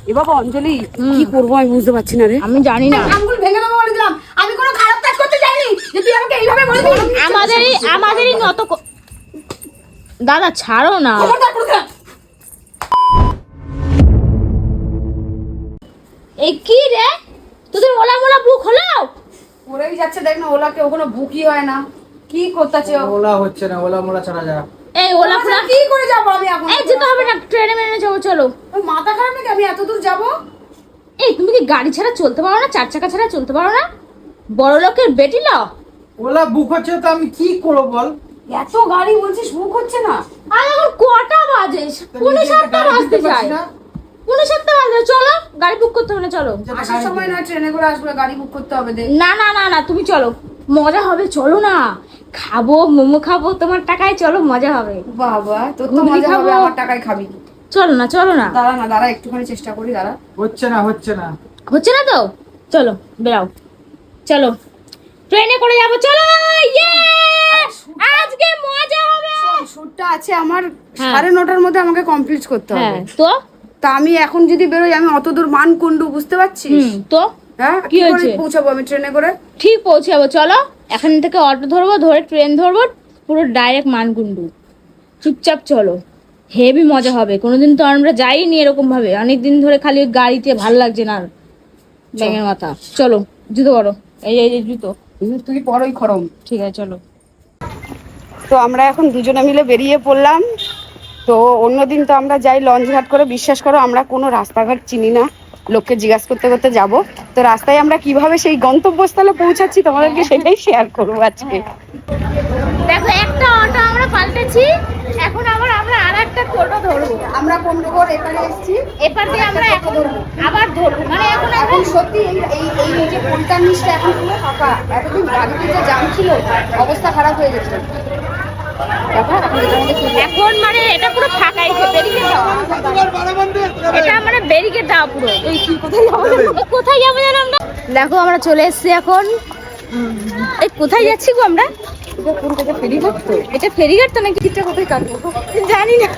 এ বাবা অঞ্জলি, কি করবো আমি বুঝতে পারছি না রে। আমি জানি না, আঙ্গুল ভেঙে দেবো বলে দিলাম। আমি কোনো খারাপ কাজ করতে যাইনি যে তুই আমাকে এইভাবে বলে দিলি। আমাদেরই নত দাদা ছাড়ো না। এই কি রে, তোদের ওলা মোলা বুক হলো? পড়েই যাচ্ছে, দেখ না ওলাকে, ওখানে বুকি হয় না। কি করতেছে ওলা হচ্ছে না, ওলা মোলা ছাড়া যায়। এই ওলা পুরা কি করে যাবো আমি এখন? এই যেতে হবে না, ট্রেনে মেনে যাবো, চলো। মাথা খারাপ নাকি, আমি এত দূর যাবো? এই তুমি কি গাড়ি ছাড়া চলতে পারো না? চার চাকা ছাড়া চলতে পারো না? বড় লোকের বেটি লও। ওলা বুক হচ্ছে তো আমি কি করবো বল? এত গাড়ি বলছিস বুক হচ্ছে না? আর এখন কটা বাজে? 7:45 বাজতে যায়। 7:45 বাজে, চলো গাড়ি বুক করতে হবে না, চলো। আসার সময় না ট্রেনে করে আসবো, গাড়ি বুক করতে হবে। দেখ না না না না, তুমি চলো, মজা হবে, চলো না। খাবো মোমো খাবো তোমার টাকায়, চলো মজা হবে। বাবা তোর তো মজা হবে, আমার টাকায় খাবি। চলো না, চলো না। দাঁড়া না, দাঁড়া একটুখানি চেষ্টা করি, দাঁড়া। হচ্ছে না, হচ্ছে না, হচ্ছে না তো, চলো বেরাও, চলো ট্রেনে করে যাবো, চলো। ইয়ে আজকে মজা হবে। শুটটা আছে আমার 9:30-র মধ্যে, আমাকে কমপ্লিট করতে হবে। হ্যাঁ তো তা আমি এখন যদি বেরোই, আমি অত দূর মানকুণ্ডু, বুঝতে পারছিস? তো হ্যাঁ, কি কি করে হয়েছে? পৌঁছাবো আমি ট্রেনে করে? ঠিক পৌঁছাবো, চলো। এখান থেকে অটো ধরবো, ধরে ট্রেন ধরবো, পুরো ডাইরেক্ট মানকুণ্ডু। চুপচাপ চলো, হেভি মজা হবে। কোনোদিন তো আমরা যাইনি এরকম ভাবে, অনেকদিন ধরে খালি ওই গাড়িতে ভাল লাগছে না আর। ব্যাঙের মাথা, চলো জুতো করো, এই এই যে জুতো। তুই পরই খরম। ঠিক আছে চলো। তো আমরা এখন দুজনে মিলে বেরিয়ে পড়লাম। তো অন্যদিন তো আমরা যাই লঞ্চ ঘাট করে, বিশ্বাস করো আমরা কোনো রাস্তাঘাট চিনি না, লোককে জিজ্ঞাসা করতে করতে যাব। তো রাস্তায় আমরা কিভাবে সেই গন্তব্যস্থলে পৌঁছাচ্ছি তোমাদেরকে সেটাই শেয়ার করবো আজকে। দেখো একটা অটো আমরা পাল্টেছি, এখন আমরা আর একটা টোটো ধরবো। আমরা পনেরোগড় এখানে এসেছি, এপার দিয়ে আমরা এখন আবার ধরবো, মানে এখন এখন সত্যি এই যে 45টা এখন পুরো ফাঁকা। এতদিন গাড়িতে যে জাম ছিল, অবস্থা খারাপ হয়ে গেছে। দেখো এখন মানে এটা পুরো ফাঁকাই, ব্যারিকেড দাও, এটা মানে ব্যারিকেড দাও পুরো। এই কি কোথায় যাবো, কোথায় যাবো জানো আমরা? দেখো আমরা চলে এসেছি এখন। এই কোথায় যাচ্ছি গো আমরা? এটা ফেরিঘাট তো নাকি? টিকিটটা কোথায় কাটবো জানি না,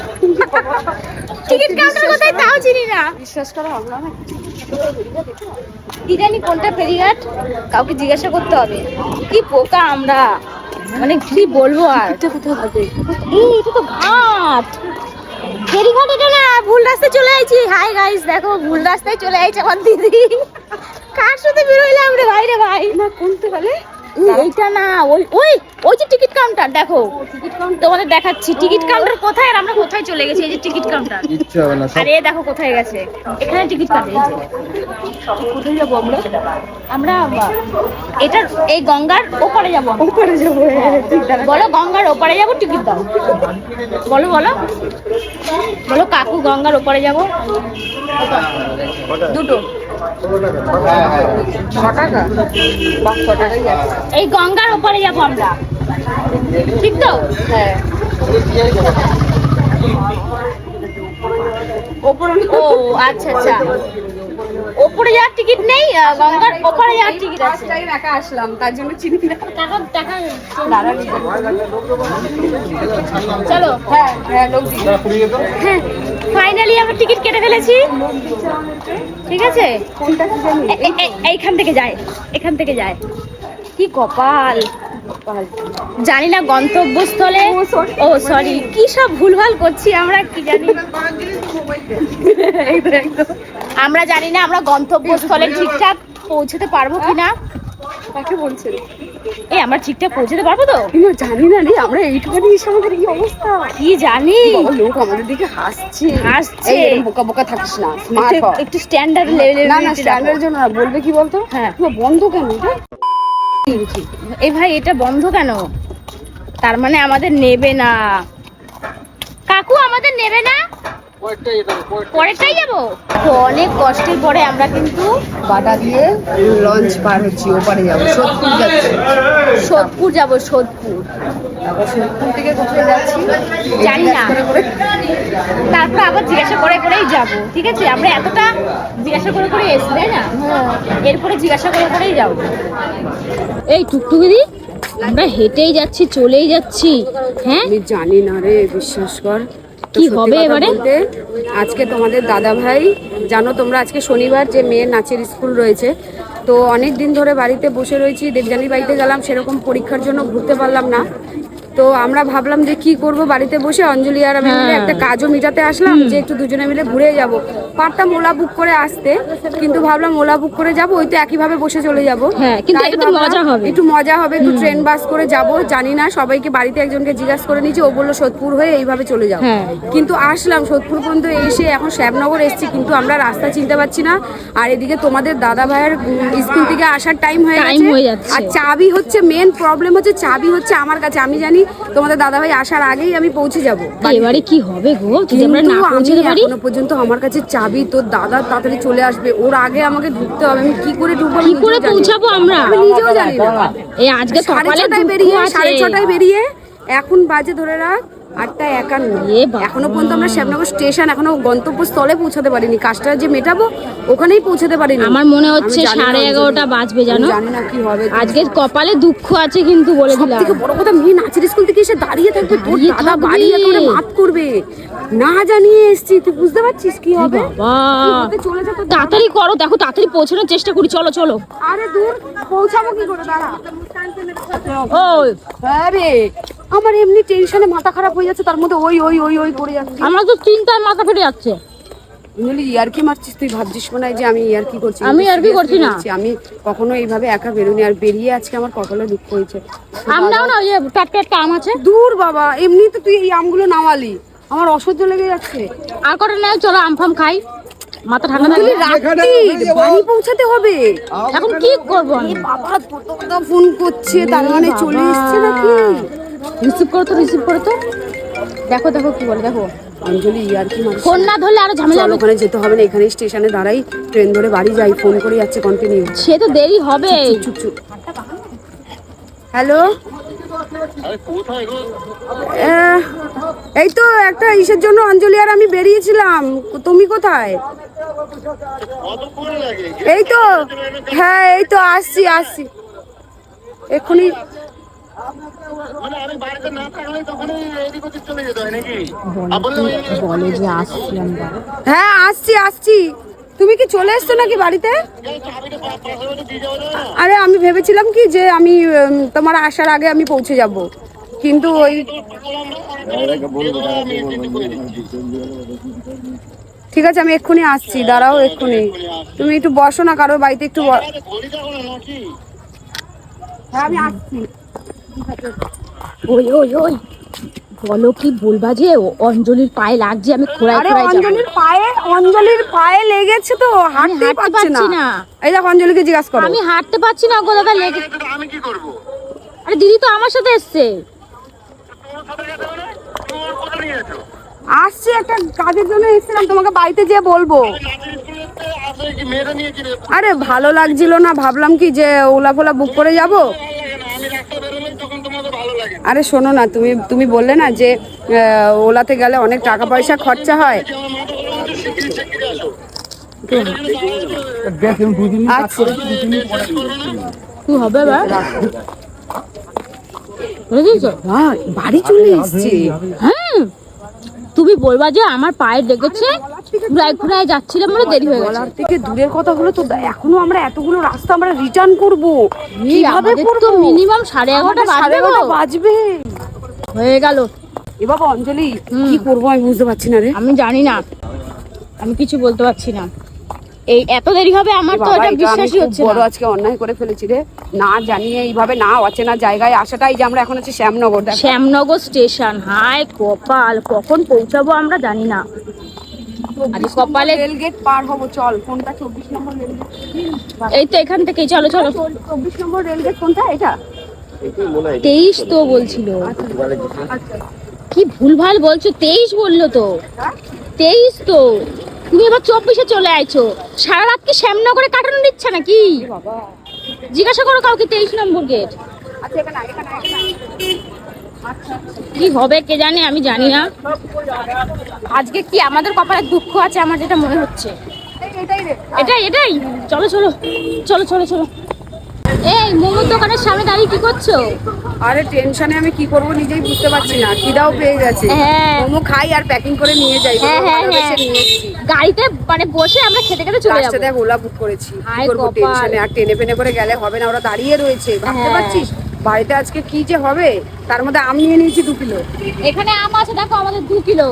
টিকিট কাউন্টার কোথায় তাও চিনি না। বিশ্বাস করো আমরা না কি জানি কোনটা ফেরিঘাট, কাউকে জিজ্ঞাসা করতে হবে। কি পোকা আমরা, মানে কি বলবো আর। কোথায় হবে? এই এটা তো ঘাট, ফেরিঘাট এটা না, ভুল রাস্তায় চলে আইছি। হাই গাইস, দেখো ভুল রাস্তায় চলে আইছে আমার দিদি। কার সাথে বেরোইলাম রে ভাই, রে ভাই না কোনটা বলে? এইটা না, ওই ওই ওই যে টিকিট কাউন্টার, দেখো তোমাদের দেখাচ্ছি টিকিট কাউন্টার কোথায়, আর আমরা কোথায় চলে গেছি। এই যে টিকিট কাউন্টার, ইচ্ছে হবে না। আর এ দেখো কোথায় গেছে, এখানে টিকিট কাটে। কোথায় যাবো আমরা? আমরা এটা এই গঙ্গার ওপারে যাবো। ওপারে যাবো। বলো গঙ্গার ওপারে যাবো, টিকিট দাও। বলো বলো বলো কাকু, গঙ্গার ওপারে যাবো। দুটো 6 টাকা। বাহ, 6 টাকাই আছে। এই গঙ্গার ওপারে যাবো আমরা, ঠিক তো? হ্যাঁ, ওপরে। ও আচ্ছা আচ্ছা, ওপরে যাওয়ার টিকিট নেই, গঙ্গার ওপারে যাওয়ার টিকিট আছে। ফার্স্ট টাইম একা আসলাম, তার জন্য চিনি না। টাকা টাকা দাঁড়ানি। চলো। হ্যাঁ হ্যাঁ, লোক দিচ্ছে। হ্যাঁ, ফাইনালি আমরা টিকিট কেটে ফেলেছি, ঠিক আছে। কোনটা কি জানি? এইখান থেকে যায়, এখান থেকে যায়। কি কপাল, জানি না গন্তব্যস্থলে। ও সরি, কি সব ভুলভাল করছি আমরা, কি জানি। আমরা জানি না আমরা গন্তব্যস্থলে ঠিকঠাক পৌঁছতে পারবো কিনা। কাকে বলছেন? এই আমরা ঠিকঠাক পৌঁছতে পারবো তো? আমি জানি না রে, আমরা এইটুখানি এসে আমাদের কি অবস্থা। কি জানি, বাবা লোক আমাদের দিকে হাসছে। হাসছে। এই এরকম বোকা বোকা থাকিস না, স্মার্ট হ। একটু স্ট্যান্ডার্ড লেভেলের। না না, স্ট্যান্ডার্ডের জন্য না, বলবে কি বলতো? হ্যাঁ, বন্ধ কেন? এই ভাই এটা বন্ধ কেন? তার মানে আমাদের নেবে না। কাকু আমাদের নেবে না, পরেরটাই যাবো। তো অনেক কষ্টের পরে আমরা কিন্তু বাটা দিয়ে লঞ্চ পার হচ্ছি, ওপারে যাবো। সোদপুর যাচ্ছি। সোদপুর যাবো, সোদপুর। তারপর সোদপুর থেকে কোথায় যাচ্ছি জানি না, তারপর আবার জিজ্ঞাসা করে করেই যাবো, ঠিক আছে। আমরা এতটা জিজ্ঞাসা করে করে এসছি, তাই না? এরপরে জিজ্ঞাসা করে করেই যাবো। এই টুকটুকি দি, আমরা হেঁটেই যাচ্ছি, চলেই যাচ্ছি। হ্যাঁ আমি জানি না রে, বিশ্বাস কর। তো কি সত্যি হবে কথা এবারে? বলতে, আজকে তোমাদের দাদা ভাই, জানো তোমরা আজকে শনিবার যে মেয়ের নাচের স্কুল রয়েছে, তো অনেক দিন ধরে বাড়িতে বসে রয়েছি, দেবযানীর বাড়িতে গেলাম, সেরকম পরীক্ষার জন্য ঘুরতে পারলাম না। তো আমরা ভাবলাম যে কি করব, বাড়িতে বসে অঞ্জলি আর আমি মিলে একটা কাজও মিটাতে আসলাম, যে একটু দুজনে মিলে ঘুরে যাব। পারতাম ওলা বুক করে আসতে, কিন্তু ভাবলাম ওলা বুক করে যাব, ওই তো একইভাবে বসে চলে যাব। হ্যাঁ, কিন্তু একটু মজা হবে। একটু মজা হবে, একটু ট্রেন বাস করে যাব, জানি না, সবাইকে বাড়িতে একজনকে জিজ্ঞাসা করে নিয়েছি, ও বললো সোদপুর হয়ে এইভাবে চলে যাও। হ্যাঁ। কিন্তু আসলাম সোদপুর পর্যন্ত, এসে এখন শ্যামনগর এসেছি, কিন্তু আমরা রাস্তা চিনতে পারছি না। আর এদিকে তোমাদের দাদা ভাইয়ের স্কুল থেকে আসার টাইম হয়ে যাচ্ছে। আর চাবি হচ্ছে মেন প্রবলেম, হচ্ছে চাবি হচ্ছে আমার কাছে। আমি জানি তোমাদের দাদা ভাই আসার আগেই আমি পৌঁছে যাব। এবারে কি হবে গো, যদি আমরা না পৌঁছাতে পারি? এখনো পর্যন্ত আমার কাছে চাবি, তোর দাদা তাড়াতাড়ি চলে আসবে, ওর আগে আমাকে ঢুকতে হবে। আমি কি করে ঢুকবো, কি করে পৌঁছাবো আমরা? আমি নিজেও জানি না। এই আজকে কপালে বেরিয়ে দুঃখ আছে। 6:30 বেরিয়ে এখন বাজে ধরে রাখ 8:51। এ বাবা। এখনো পর্যন্ত আমরা শ্যামনগর স্টেশন, এখনো গন্তব্যস্থলে পৌঁছাতে পারিনি। কাজটা যে মেটাবো ওখানেই পৌঁছাতে পারিনি। আমার মনে হচ্ছে আমি জানি না 11:30 বাজবে, জানো? জানি না কি হবে। আজকে কপালে দুঃখ আছে কিন্তু, বলে দিলাম। সবথেকে বড় কথা, মেয়ে নাচের স্কুল থেকে এসে দাঁড়িয়ে থাকবে, তোর দাঁড়িয়ে দাদা থাকবে। বাড়ি একেবারে মাত করবে। না জানিয়ে এসছি, তুই বুঝতে পারছিস কি হবে? বাবা, কি হতে চলেছে তোর দাদা? তাড়াতাড়ি করো, দেখো তাড়াতাড়ি পৌঁছানোর চেষ্টা করি। চলো চলো। আরে দূর, পৌঁছাবো কি করে, দাঁড়া। ওই হ্যাঁ রে, আমার এমনি টেনশনে মাথা খারাপ হয়ে যাচ্ছে, তার মধ্যে ওই ওই ওই ওই করে যাচ্ছে। আমার তো চিন্তায় মাথা ফেটে যাচ্ছে। বলি ইয়ার্কি মারছিস, তুই ভাবছিস মনে হয় যে আমি ইয়ার্কি করছি। আমি কিন্তু ইয়ার্কি seriously করছি না। বলছি, আমি কখনো এইভাবে একা বেরোনি, আর বেরিয়ে আজকে আমার কপালে দুঃখ হয়েছে। আমরাও না, ওই যে টাটকা একটা আম আছে। দূর বাবা, এমনি তো তুই এই আমগুলো নামালি, আমার অসহ্য লেগে যাচ্ছে। আর কটা নেই, চলো আম ফাম খাই, মাথা ঠান্ডা বলি থাকবে। রাত্রি বাড়ি পৌঁছাতে হবে। এখন কি করবো আমি? বাবা তো ফোন করছে, তার মানে চলে এসছে নাকি? রিসিভ করো তো, রিসিভ করো তো, দেখো দেখো কি বলে, দেখো। অঞ্জলি ইয়ার্কি মারছে। ফোন না ধরলে আরো ঝামেলা চল, হবে। ওখানে যেতে হবে না, এখানে স্টেশনে দাঁড়াই, ট্রেন ধরে বাড়ি যাই। ফোন করে যাচ্ছে কন্টিনিউ। সে তো দেরি হবে। চুপ চুপ। হ্যালো, এই তো একটা ইসের জন্য অঞ্জলি আর আমি বেরিয়েছিলাম। তুমি কোথায়? এই তো, হ্যাঁ এই তো আসছি আসছি এক্ষুনি। বলে যে আসছি আমরা। হ্যাঁ আসছি আসছি। তুমি কি চলে এসছো নাকি বাড়িতে? আরে আমি ভেবেছিলাম কি যে আমি তোমার আসার আগে আমি পৌঁছে যাব, কিন্তু ওই ঠিক আছে, আমি এক্ষুনি আসছি, দাঁড়াও এক্ষুনি। তুমি একটু বসো না, কারোর বাড়িতে একটু হ্যাঁ আমি আসছি। ওই ওই ওই, বলো কি বলবা যে অঞ্জলির পায়ে লাগছে, আমি খোঁড়ায় আরে খোঁড়ায় যাবো। অঞ্জলির পায়ে লেগেছে তো, হাঁটতেই হাঁটতে পারছে পারছি না। না। এই দেখো অঞ্জলিকে জিজ্ঞাসা করো। আমি হাঁটতে পারছি না গো দাদা, লেগে। আমি কি করব? আরে দিদি তো আমার সাথে এসছে। তোমার সাথে গেছে মানে তুমি ওর কথা নিয়ে এসো। আসছি, একটা কাজের জন্য এসেছিলাম, তোমাকে বাড়িতে যেয়ে বলবো। নাচের স্কুলে আসে কি মেয়েরা নিয়ে কি রে? আরে ভালো লাগছিল না, ভাবলাম কি যে ওলা ফোলা বুক করে যাব। ভালো লাগে না, আমি রাস্তা বেরোলেই তখন তোমাদের ভালো লাগে না। আরে শোনো না, তুমি তুমি বললে না যে ওলাতে গেলে অনেক টাকা পয়সা খরচা হয়। যে আমার মাথা বলে আমাদের শিগগিরি শিগগিরি আসো। আচ্ছা কি হবে এবার? বুঝেছো? বাড়ি চলে এসছে। হ্যাঁ, তুমি বলবা যে আমার পায়ে লেগেছে, ঘুরায় ঘুরায় যাচ্ছিলাম বলে দেরি হয়ে গেছে। গলার থেকে দূরের কথা হলো তো, এখনো আমরা এতগুলো রাস্তা আমরা রিটার্ন করব, কিভাবে আমাদের করব? তো মিনিমাম 11:30 বাজবে গো। বাজবে। হয়ে গেল। এ বাবা অঞ্জলি, কি করবো আমি বুঝতে পারছি না রে। আমি জানি না, আমি কিছু বলতে পারছি না। এই এত দেরি হবে আমার তো এটা বিশ্বাসই হচ্ছে বড় না। আজকে অন্যায় করে ফেলেছি রে, না জানিয়ে এইভাবে না অচেনা জায়গায় আসাটাই। যে আমরা এখন আছি শ্যামনগর, দেখ শ্যামনগর স্টেশন, হায় কপাল, কখন পৌঁছাবো আমরা জানি না। আরে কপালে রেলগেট পার হবো, চল। কোনটা 24 নম্বর রেলগেট? এই তো এখান থেকেই, চলো চলো। 24 নম্বর রেলগেট কোনটা? এটা 23 তো বলছিল। আচ্ছা। কি ভুলভাল বলছো, 23 বললো তো। 23 তো, তুমি এবার 24-এ চলে আইছো। সারা রাত কি শ্যামনগরে কাটানো দিচ্ছে নাকি? বাবা জিজ্ঞাসা করো কাউকে 23 নম্বর গেট। আচ্ছা, এখানে আচ্ছা। কি হবে কে জানে, আমি জানি না। আজকে কি আমাদের কপালে দুঃখ আছে, আমার যেটা মনে হচ্ছে। এটাই রে। এটাই এটাই, চলো চলো চলো চলো চলো। এই মোমোর দোকানের সামনে দাঁড়িয়ে কি করছো? আরে টেনশনে আমি কি করব নিজেই বুঝতে পারছি না, খিদাও পেয়ে গেছে। হ্যাঁ। মোমো খাই আর প্যাকিং করে নিয়ে যাই, হ্যাঁ, হ্যাঁ, ভালোবেসে হ্যাঁ। নিয়ে এসেছি। গাড়িতে মানে বসে আমরা খেতে খেতে চলে লাস্টে যাবো। দেখ ওলা বুক করেছি, কি হায় করবো কপাল। টেনশনে। আর টেনে ফেনে করে গেলে হবে না, ওরা দাঁড়িয়ে রয়েছে, ভাবতে হ্যাঁ। পারছিস বাড়িতে আজকে কি যে হবে। তার মধ্যে আম নিয়ে নিয়েছি 2 কিলো, এখানে আম আছে দেখো আমাদের 2 কিলো।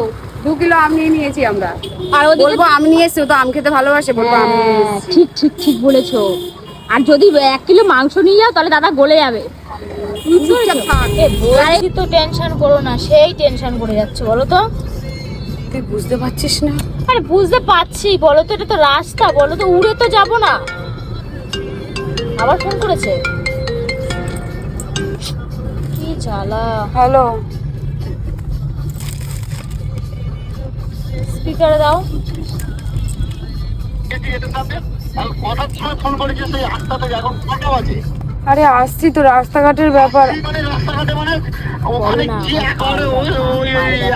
2 কিলো আম নিয়ে নিয়েছি আমরা। আর ওদিকে বলবো আম নিয়ে এসছি, ও তো আম খেতে ভালোবাসে, বলবো আম নিয়ে হ্যাঁ, এসছি। ঠিক ঠিক ঠিক বলেছো। আর যদি 1 কিলো মাংস নিয়ে যাও তাহলে দাদা গলে যাবে। চুপচাপ থাক। গাড়ি তো টেনশন করো না, সেই টেনশন করে যাচ্ছে বলো তো। তুই বুঝতে পারছিস না? আরে বুঝতে পারছি, বলো তো এটা তো রাস্তা, বলো তো উড়ে তো যাবো না। আবার ফোন করেছে, কি জ্বালা। হ্যালো, স্পিকারে দাও। কটার সময় ফোন করেছিস? সেই 8টা থেকে এখন কটা বাজে? আরে আসছি তো, রাস্তাঘাটের ব্যাপার। এই মানে রাস্তাঘাটে মানে ওখানে না, গিয়ে একেবারে ওই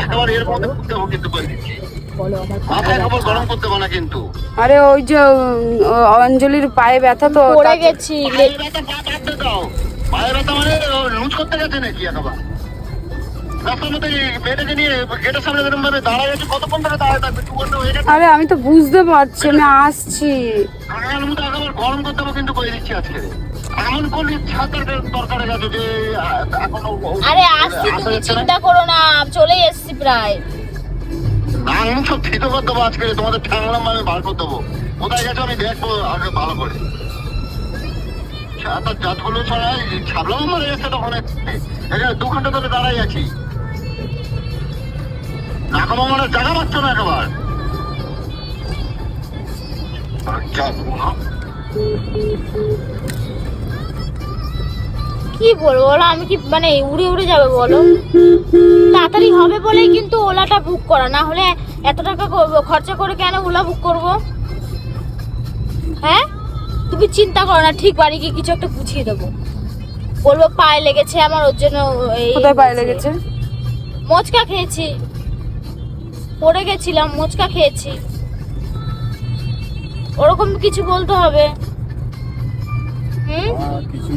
একেবারে এর মধ্যে ঘুরতে হবে কিন্তু বলে দিচ্ছি। বলো আমার মাথায় খবর গরম করতে হবে না কিন্তু। আরে ওই যে অঞ্জলির পায়ে ব্যথা তো, পড়ে গেছি। পায়ের ব্যথা পা কাটতে দাও। পায়ের ব্যথা মানে লুজ করতে গেছে নাকি একেবারে? রাস্তার মধ্যে মেয়েটাকে নিয়ে গেটের সামনে এরকম ভাবে দাঁড়ায় আছে, কতক্ষণ ধরে দাঁড়ায় থাকবে? 2 ঘন্টা হয়ে গেছে। আরে আমি তো বুঝতে পারছি, আমি আসছি। কাকার মতো একেবারে গরম করতে হবে কিন্তু করে দিচ্ছি আজকে। এমন কোন ছাতার দরকার আছে যে এখনো আরে আসছি, আসা তুমি যাচ্ছে না? চিন্তা করো না, চলেই এসছি প্রায়। না আমি সব ঠিক করে দেবো আজকে, তোমাদের ঠ্যাংলাম আমি বার করে দেবো। কোথায় গেছো আমি দেখবো আগে ভালো করে। তার জাতগুলো ছড়ায় ছাবলাও মারা যাচ্ছে তখন। এখানে 2 ঘন্টা ধরে দাঁড়াই আছি, এখনো মানে জায়গা পাচ্ছ না একেবার। কি বলবো বলো, আমি কি মানে উড়ে উড়ে যাবে বলো? তাড়াতাড়ি হবে বলেই কিন্তু ওলাটা বুক করা, না হলে এত টাকা খরচা করে কেন ওলা বুক করব? হ্যাঁ, তুমি চিন্তা করো না, ঠিক বাড়ি গিয়ে কিছু একটা বুঝিয়ে দেবো। বলবো পায়ে লেগেছে আমার, ওর জন্য এই কোথায় পায়ে লেগেছে? মোচকা খেয়েছি, পড়ে গেছিলাম, মোচকা খেয়েছি, ওরকম কিছু বলতে হবে। হুম, কিছু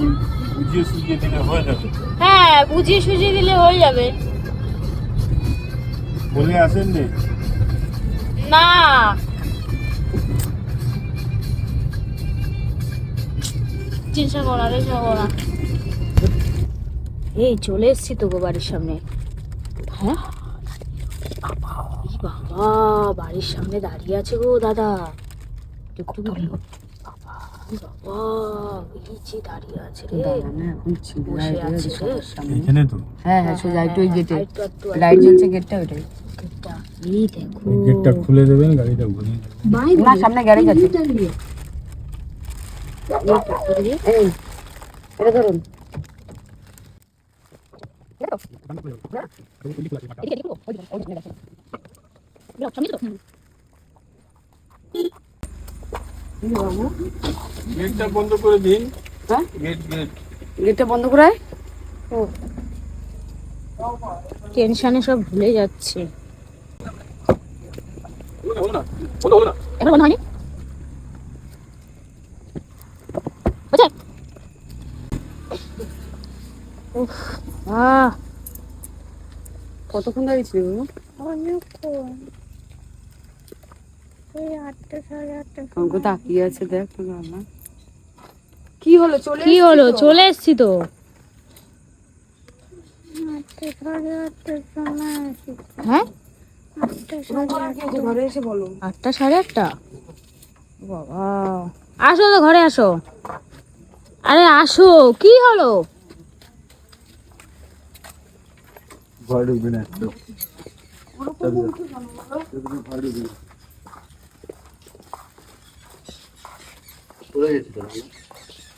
বুঝিয়ে সুঝিয়ে দিলে হয়ে যাবে। হ্যাঁ, বুঝিয়ে সুঝিয়ে দিলে হয়ে যাবে। বলে আসেননি? না, চিন্তা করা রে না। এই চলে এসছি তো গো বাড়ির সামনে। হ্যাঁ, এই বাবা বাড়ির সামনে দাঁড়িয়ে আছে গো দাদা। একটু বাবা, বাবা এই যে দাঁড়িয়ে আছে রে, বসে আছে রে। এখানে তো হ্যাঁ হ্যাঁ, সোজা একটু ওই গেটে একটু একটু লাইট জ্বলছে, গেটটা ওইটাই। গেটটা, এই দেখো গেটটা খুলে দেবেন, গাড়িটা ঘুরিয়ে দেবেন। না, সামনে গ্যারেজ আছে। এই, এটা ধরুন। গেটটা বন্ধ করে দিন। হ্যাঁ, গেট গেট গেটটা বন্ধ করায়। টেনশনে সব ভুলে যাচ্ছে। হলো না, হলো না। এখন বন্ধ হয়নি, বুঝছে? উফ, কতক্ষণ দাঁড়িয়েছিলি বাবু? অঙ্ক তাকিয়ে আছে, দেখ তো বাবা। কি হলো? চলে কি এসেছি হলো? তো। চলে এসছি তো। হ্যাঁ, ওরকম করার কি আছে? ঘরে এসে বলো। 8টা 8:30। বাবা, আসো তো ঘরে আসো। আরে আসো, কি হলো? ঘরে ঢুকবেন একটু।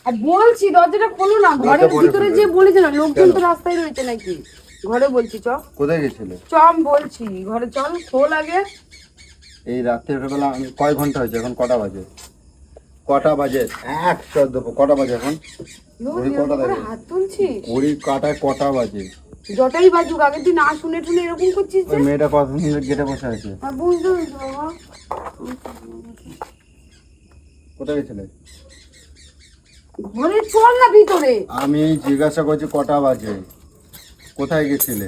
আর বলছি দরজাটা খোলো না, ঘরের ভিতরে যে বলেছে না, লোকজন তো রাস্তায় রয়েছে নাকি? ঘরে বলছি চ। কোথায় গেছিলে? চ, আমি বলছি ঘরে চল, খোল আগে। এই রাত্রের বেলা আমি কয় ঘন্টা হয়েছে? এখন কটা বাজে? কটা বাজে? 1:14 কটা বাজে এখন? ঘড়ি কটা করে বাজে? হাত তুলছিস? ঘড়ি কাটায় কটা বাজে? যটাই বাজুক, আগের দিন না শুনে টুনে এরকম করছিস যে? ওই মেয়েটা কতদিন গেটে বসে আছে? আর বুঝতে পেরেছি বাবা। কোথায় গেছিলে? ঘরে চল না ভিতরে। আমি জিজ্ঞাসা করছি কটা বাজে, কোথায় গেছিলে?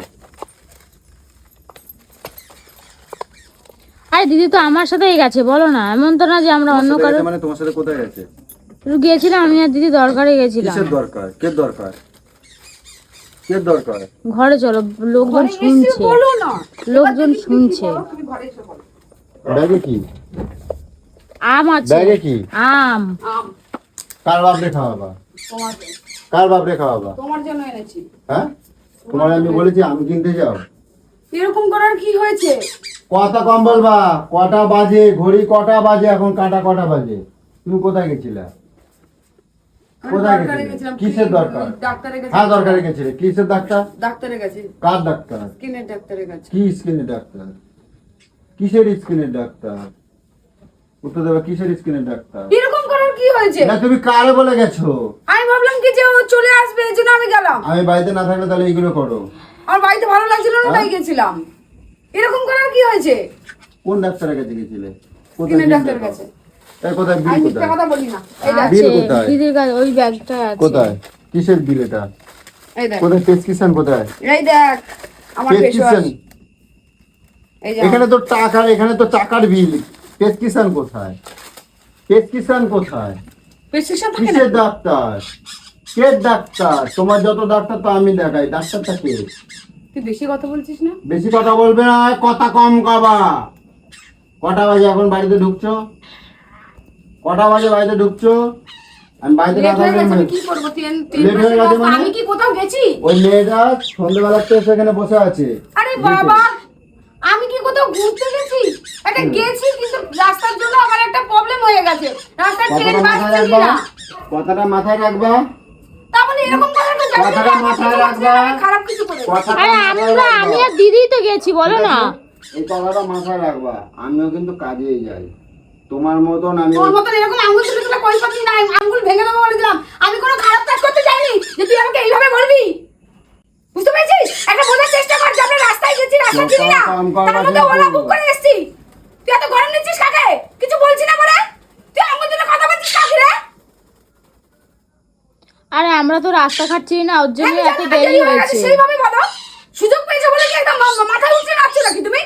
আরে দিদি তো আমার সাথেই গেছে, বলো না, এমন তো না যে আমরা অন্য তোমার সাথে কারো। গেছে মানে তোমার সাথে কোথায় গেছে? গিয়েছিলাম আমি আর দিদি, দরকারে গেছিলাম। কিসের দরকার? কে দরকার? কে দরকার? ঘরে চলো, লোকজন শুনছে, বলো না, লোকজন শুনছে। তুমি ঘরে এসে বলো। ব্যাগে কি? আম আছে, ব্যাগে কি? আম। আম কার বাপরে খাওয়াবা? তোমার জন্য, কার বাপরে খাওয়াবা? তোমার জন্য এনেছি। হ্যাঁ, তোমার আমি বলেছি আমি কিনতে যাও? এরকম করার কি হয়েছে? কথা কম বলবা। কটা বাজে? ঘড়ি কটা বাজে এখন? কাঁটা কটা বাজে? তুমি কোথায় গেছিলা? কোথায় দরকারে গেছিলে? গেছিলাম। কিসের দরকার? ডাক্তারের কাছে। হ্যাঁ দরকারে গেছিলে। কিসের ডাক্তার? ডাক্তারের কাছে, কার ডাক্তার? স্কিনের ডাক্তারের কাছে। কি স্কিনের ডাক্তার? কিসের স্কিনের ডাক্তার? উত্তর দেবে, কিসের স্কিনের ডাক্তার? এরকম করার কি হয়েছে? না তুমি কারে বলে গেছো? আমি ভাবলাম কি যে ও চলে আসবে, এই জন্য আমি গেলাম। আমি বাড়িতে না থাকলে তাহলে এইগুলো করো? আমার বাড়িতে ভালো লাগছিল না, তাই গেছিলাম। এরকম করার কি হয়েছে? কোন ডাক্তারের কাছে গেছিলে? কোথায় স্কিনের বিল ডাক্তারের দেখাও? কাছে। এই কোথায় বিল আমি মিথ্যা কোথায়? কথা বলি না। এই দেখ, বিল আছে কোথায়? দিদির কাছে, ওই ব্যাগটা আছে। কোথায়? কিসের বিল এটা? এই দেখ, কোথায় প্রেসক্রিপশন কোথায়? এই দেখ আমার ফেস প্রেসক্রিপশন এই যে এখানে তো টাকার, এখানে তো টাকার বিল। প্রেসক্রিপশন কোথায়? প্রেসক্রিপশন কোথায়? প্রেসক্রিপশন থাকে না। কিসের ডাক্তার? কে ডাক্তার? তোমার যত ডাক্তার তো আমি দেখাই, ডাক্তারটা কে? তুই বেশি কথা বলছিস না। বেশি কথা বলবে না, কথা কম কবা। কটা বাজে এখন বাড়িতে ঢুকছো? কটা বাজে বাড়িতে ঢুকছো? আমি বাড়িতে না লেট হয়ে থাকলে গেছে, আমি কি করব? তিন লেট হয়ে গেছে মানে? আমি কি কোথাও গেছি? ওই মেয়েটা সন্ধ্যেবেলা তো সেখানে বসে আছে। আরে বাবা, আমি কি কোথাও ঘুরতে গেছি? একটা গেছি, কিন্তু রাস্তার জন্য আমার একটা প্রবলেম হয়ে গেছে। রাস্তায় ট্রেন কথাটা মাথায় বাসছে রাখবা, না। কথাটা মাথায় রাখবা, তাহলে এরকম করার তো জানি না। কথাটা মাথায় রাখবা। আমি খারাপ কিছু করেছি। কথাটা আরে মাথায় আমরা, রাখবা। আমি আর দিদি তো গেছি, বলো না। এই কথাটা মাথায় রাখবা। আমিও কিন্তু কাজেই যাই, তোমার মতন আমি। তোর মতন এরকম আঙ্গুল তুলে তুলে কই পাচ্ছি না, আঙ্গুল ভেঙে দেবো বলে দিলাম। আমি কোনো খারাপ কাজ করতে যাইনি যে তুই আমাকে এইভাবে বলবি। বুঝতে পেরেছিস? একটা বোঝার চেষ্টা কর যে আমরা রাস্তায় গেছি, রাস্তা চিনি না। তার মধ্যে ওলা বুক করে এসেছি। তুই এত গরম নিচ্ছিস কাকে? কিছু বলছি না বলে তুই আঙ্গুল তুলে কথা বলছিস কাকে রে? আরে আমরা তো রাস্তাঘাট চিনি না, ওর জন্য হ্যাঁ, এত জানি না, দেরি হয়ে গেছে, হয়েছে। সেইভাবে বলো। সুযোগ পেয়েছো বলে কি একদম মাথা উঠে নাচছো নাকি তুমি?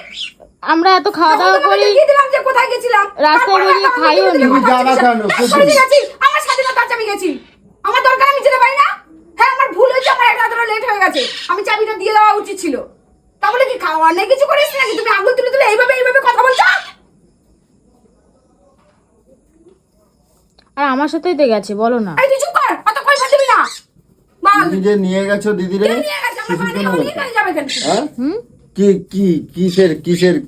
আমরা এত খাওয়া তখন দাওয়া তোমাকে করি, দেখিয়ে দিলাম যে কোথায় গেছিলাম। রাস্তায় তারপরে বেরিয়ে একটা খাইও আমাকে নি। দিলে কথা যাবা বলছিস। কেন? আমি সরে গেছি, আমার স্বাধীনতা আছে, আমি গেছি। আমার দরকার আমি যেতে পারি না। হ্যাঁ, আমার ভুল হয়েছে, আমার একটা ধরো লেট হয়ে গেছে। আমি চাবিটা দিয়ে দেওয়া উচিত ছিল। তাহলে কি খাওয়া অনেক কিছু করিস নাকি? তুমি আঙুল তুলে তুলে এইভাবে কথা বলছো? আর আমার সাথেই তো গেছে, বলো না। এই তুই চুপ কর, অত কই দিবি না। মাল তুমি যে নিয়ে গেছো দিদিরে, কে নিয়ে গেছে? আমার কিসের বাড়ি জন্য আমি গেছো? নিয়ে যাবে কেন? হ্যাঁ? হুম।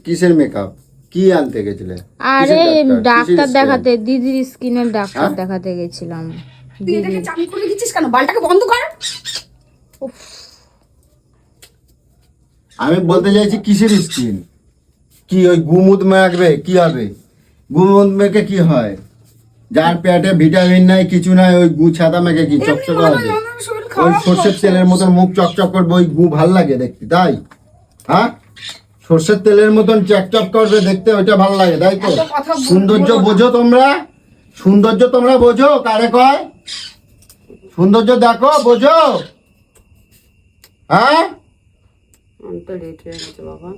কিসের মেকআপ? কি আনতে গেছিলে? আরে কিসের ডাক্তার কিসের দেখাতে, দিদির স্কিনের ডাক্তার হ্যাঁ? দেখাতে গেছিলাম। তুই এটাকে চালু করে দিচ্ছিস কেন? বালটাকে বন্ধ কর। আমি বলতে চাইছি কিসের স্কিন? কি ওই গুমুদ মাখবে কি হবে? গুমুদ মেখে কি হয়? যার পেটে ভিটামিন নাই, কিছু নাই, ওই গু ছাতা মেখে কি চকচক এমনি হবে? মনে হয় আমার শরীর ওই খারাপ সর্ষের করছে। তেলের মতন মুখ চকচক করবে, ওই গু ভাল লাগে দেখতে, তাই? হ্যাঁ, সর্ষের তেলের মতন চকচক করবে দেখতে, ওইটা ভালো লাগে, তাই তো? এত কথা সৌন্দর্য বলো না। বোঝো তোমরা? সৌন্দর্য তোমরা বোঝো? কারে কয় সৌন্দর্য? দেখো, বোঝো? হ্যাঁ, আমি তো লেট হয়ে গেছে বাবা।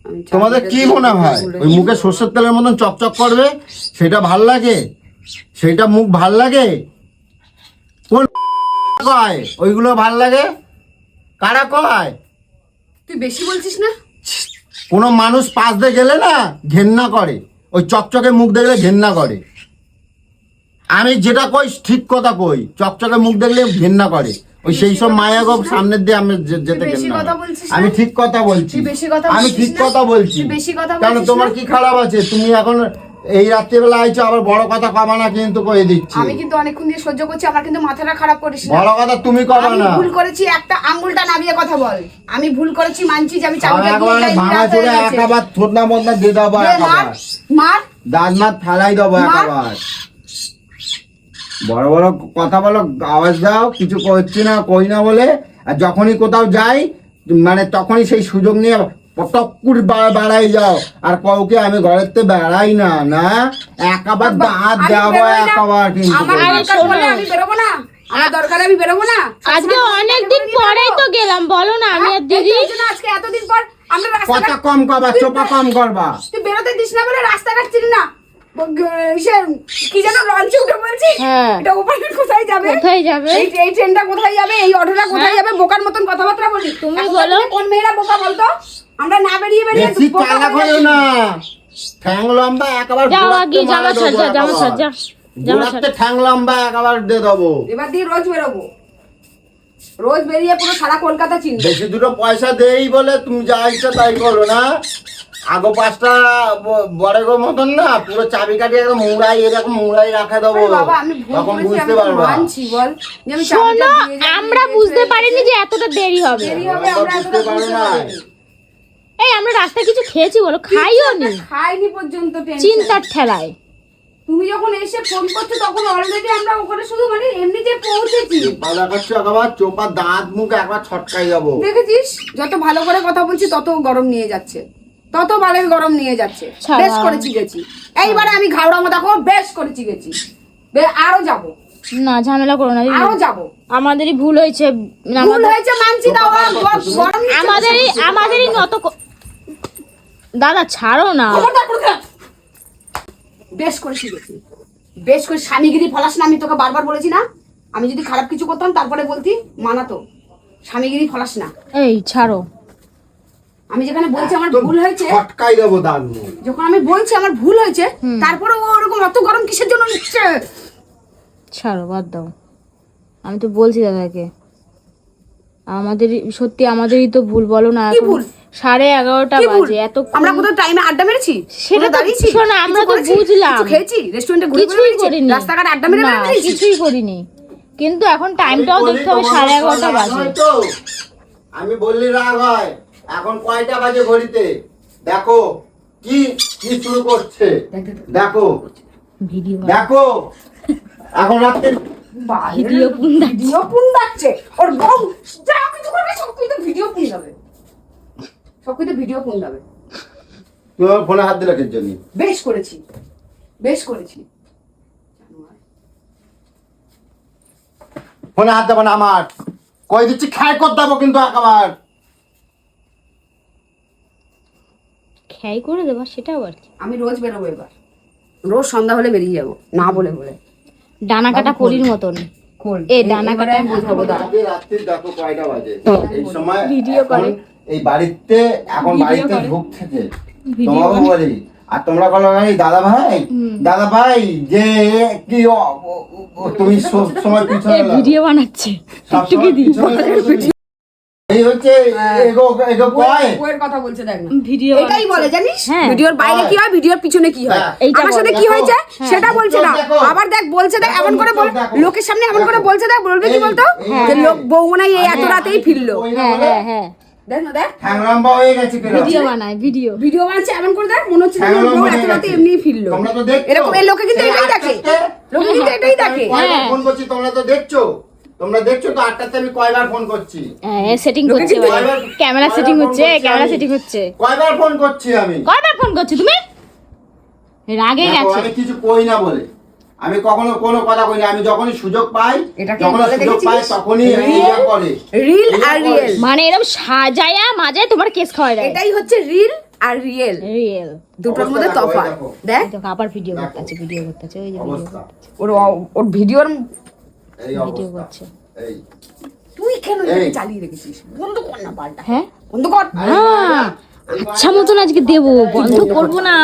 আমি তোমাদের কি মনে হয় ওই মুখে সর্ষের তেলের মতন চকচক করবে সেটা ভাল লাগে? সেটা মুখ ভাল লাগে? কোন কয় ওইগুলো ভাল লাগে? কারা কয়? তুই বেশি বলছিস না? কোনো মানুষ পাশ দিয়ে গেলে না ঘেন্না করে, ওই চকচকে মুখ দেখলে ঘেন্না করে। আমি যেটা কই ঠিক কথা কই, চকচকে মুখ দেখলে ঘেন্না করে। ওই সেই সব মায়া গো সামনের দিয়ে আমি যেতে বেশি ঘেন্না কথা করে। বলছিস না? আমি ঠিক কথা বলছি, তুই বেশি কথা আমি বলছিস ঠিক না? কথা বলছি। তুই বেশি কথা কেন বলছিস তোমার না? কি খারাপ আছে? তুমি এখন এই রাত্রিবেলা আইছো, আবার বড় কথা কবা না কিন্তু কয়ে দিচ্ছি। আমি কিন্তু অনেকক্ষণ দিয়ে সহ্য করছি, আমার কিন্তু মাথাটা খারাপ করিস না। বড় কথা তুমি কবা আমি না। ভুল করেছি, একটা আঙ্গুলটা নামিয়ে কথা বল। আমি ভুল করেছি, মানছি যে আমি আর চাবিটা দিয়ে একবার যাই, ভাঙা রাত হয়ে চুড়ে গেছে। একাবার থোড়না মতনা দিয়ে দেবো, দে, মার, একাবার মার। দাঁত মাত ফেলাই দেবো মা? একাবার। বড় বড় কথা বলো, আওয়াজ দাও, কিছু করছি না কই না বলে। আর যখনই কোথাও যাই মানে তখনই সেই সুযোগ নিয়ে পটকুর বাড়াই যাও আর কাউকে আমি ঘরের থেকে বেড়াই না না একাবার দাঁত আমি দেবো বেরোই না। একাবার কিন্তু আমার দরকার পড়লে আমি বেরোবো না, আমার দরকার আমি বেরোবো না। আজকে অনেকদিন পরেই তো গেলাম, বলো না আমি আর দিদি। এই জন্য আজকে এতদিন পর আমরা কথা রাস্তাঘাট কম করবা চোপা কম করবা তুই বেরোতে দিস না বলে রাস্তাঘাট চিনি না। সে কি যেন লঞ্চে উঠে বলছি, হ্যাঁ। এটা ওপারে কোথায় যাবে, কোথায় যাবে? এই ট্রেনটা কোথায় যাবে, এই অটোটা কোথায় যাবে, বোকার মতন কথাবার্তা বলি। তুমি এখন বলো। কোন মেয়েরা বোকা বলতো? আমরা না বেরিয়ে বেরিয়ে বেশি বোকা চালাক হয়ে হলো যাচ্ছি। না ঠ্যাং লম্বা একেবারে যাও গোড়াতে আগে জামা মারা ছাড়, দেবো জামা ছাড়, যা জামা ছাড়। গোড়াতে ঠ্যাং লম্বা একেবারে দিয়ে দেবো এবার দিয়ে রোজ বেরোবো, রোজ বেরিয়ে পুরো সারা কলকাতা চিনবো। বেশি দুটো পয়সা দেই বলে তুমি যা ইচ্ছা তাই করো না আগো পাঁচটা বড়গো মতন না পুরো চাবি কাটি একদম মুড়াই এরকম মুড়াই রাখা দেবো আরে বাবা আমি ভুল তখন করেছি, বুঝতে আমি তো পারবা মানছি বল যে আমি শোনো, চাবিটা দিয়ে যাই, আমরা দিয়ে বুঝতে যাই, পারিনি যে এতটা দেরি হবে। দেরি হবে, আমরা বুঝতে এতটা পারো বুঝতে না। পারিনি। এই আমরা রাস্তায় কিছু খেয়েছি বলো, খাইও নি, খাইনি পর্যন্ত tension। চিন্তার ঠেলায়। তুমি যখন এসে ফোন করছো তখন অলরেডি আমরা ওখানে শুধু মানে এমনি যে পৌঁছেছি। পালা করছো একবার চোপা দাঁত মুখ একবার ছটকাই যাবো দেখেছিস যত ভালো করে কথা বলছি তত গরম নিয়ে যাচ্ছে, তত বালের গরম নিয়ে যাচ্ছে। ছাড়া। বেশ করেছি গেছি, এইবারে আমি ঘাওড়া মতো দেখো বেশ করেছি গেছি, আরো যাব, না ঝামেলা করো না দিদি। আরো যাব। আমাদেরই ভুল হয়েছে, ভুল হয়েছে মানছি, তাও গরম নিচ্ছে। আমাদেরই নত দাদা ছাড়ো না। খবরদার করে দে। বেশ করেছি গেছি, বেশ করে স্বামীগিরি ফলাস না, আমি তোকে বারবার বলেছি না, আমি যদি খারাপ কিছু করতাম তারপরে বলতি মানাতো, স্বামীগিরি ফলাস না। এই ছাড়ো। আমি যেখানে বলছি আমার ভুল হয়েছে, ছটকাই যাবো দাঁত মুখ যখন আমি বলছি আমার ভুল হয়েছে তারপরে ও ওরকম অত গরম কিসের জন্য নিচ্ছে? ছাড়ো, বাদ দাও। আমি তো বলছি দাদাকে আমাদেরই সত্যি, আমাদেরই তো ভুল, বলো না। কি এখন ভুল? 11:30 কি ভুল? বাজে, এত আমরা কোথাও টাইমে আড্ডা মেরেছি? সেটা কোথাও তো দাঁড়িয়েছি? শোনো, আমরা কিছু তো করেছি? বুঝলাম। কিছু খেয়েছি? রেস্টুরেন্টে ঘুরে ঘুরে কিছুই বেরিয়েছি? করিনি, রাস্তাঘাট আড্ডা মেরে না, বেরিয়েছি? কিছুই করিনি। কিন্তু এখন টাইমটাও দেখতে হবে, 11:30 বাজে। আমি বললি রাগ হয় এখন কয়টা বাজে ঘড়িতে দেখো কি কি শুরু করছে দেখো ভিডিও দেখো এখন রাত্রে ভিডিও ভিডিও পুন্দাচ্ছে ওর বউ, যা কিছু করবে সব কিছু ভিডিও পুন্দাবে, সব কিছু ভিডিও পুন্দাবে। তুমি আমার ফোনে হাত দিলে জন্য বেশ করেছি, বেশ করেছি। ফোনে হাত দেবো না আমার কই দিচ্ছি খাই কর দেবো কিন্তু একবার খেয়াই করে দেবা, সেটা আবার কি? আমি রোজ বেরোবো এবার, রোজ সন্ধ্যা হলে বেরিয়ে যাবো, না বলে বলে। ডানা কাটা পরির মতন। এ ডানা এবারে কাটা আমি বোঝাবো দাঁড়া। রাত্রি দেখো কয়টা বাজে এই সময় ভিডিও করে। এখন এই বাড়িতে এখন ভিডিও বাড়িতে করে। ঢুক থেকে ভিডিও তোমাকে করে। বলি আর তোমরা বলো এই দাদা ভাই যে কি তুমি সব সময় পিছনে লাগো। ভিডিও বানাচ্ছে সব টুকি সময় দি পিছনে এই হচ্ছে এগো এগো কয় বউয়ের কথা বলছে দেখ না। ভিডিও এটাই বলে জানিস, হ্যাঁ। ভিডিওর বাইরে কি হয় ভিডিওর পিছনে কি হয়, হ্যাঁ। এইটা আমার সাথে বলে। কি হয়েছে দেখো, সেটা বলছে না, দেখো। আবার দেখ বলছে দেখ এমন করে বল, দেখো। লোকের সামনে এমন করে দেখো। বলছে দেখ, বলবে কি এই, বলতো হ্যাঁ, যে লোক হ্যাঁ। বউ মনে হয় এই এত রাতেই ফিরলো। হ্যাঁ হ্যাঁ হ্যাঁ দেখ না দেখ হ্যাংরাম্বা হয়ে গেছে কেন ভিডিও বানায়, ভিডিও। ভিডিও বানাচ্ছে এমন করে দেখ, মনে হচ্ছে যেন হ্যাংরাম্বা বউ হয়ে এত রাতে গেছে। এমনিই ফিরলো। তোমরা তো দেখছো এরকম এই লোকে কিন্তু সেই এটাই দেখে, আটটাতে- লোকে কিন্তু এটাই দেখে। আমি কয়বার হ্যাঁ। ফোন করছি তোমরা তো দেখছো তো 8টাতে আমি কয়বার ফোন করছি সেটিং লোকে করছে কিন্তু এবারে। কয়বার- ক্যামেরা কয়বার সেটিং ফোন হচ্ছে, করছি ক্যামেরা আমি? সেটিং হচ্ছে। কয়বার ফোন করছি আমি কয়বার ফোন করছো তুমি? রাগে দেখো, গেছে। আমি কিছু কই না বলে আমি কখনো কোনো কথা কই না আমি যখনই সুযোগ পাই এটাকে যখন বলে সুযোগ পাই দেখেছিস? তখনই Real- ইয়ে করে রিল ইয়ে আর করে। রিয়েল, মানে এরকম সাজায়া মাজায় তোমার কেস খাওয়াই দেয়। এটাই হচ্ছে রিল আর রিয়েল, রিয়েল। দুটোর অবস্থা মধ্যে দেখো, তফাৎ। এই দেখো। দেখ দেখো আবার ভিডিও করতে আছে, ভিডিও করতে আছে, ওই যে ভিডিও অবস্থা ওর ওর ভিডিওর, এই ভিডিও অবস্থা করছে। এই তুই কেন এই। এটাকে চালিয়ে রেখেছিস? বন্ধ কর না পাল্টা, হ্যাঁ বন্ধ কর। আচ্ছা মতন আজকে দেবো, বন্ধ করবো না।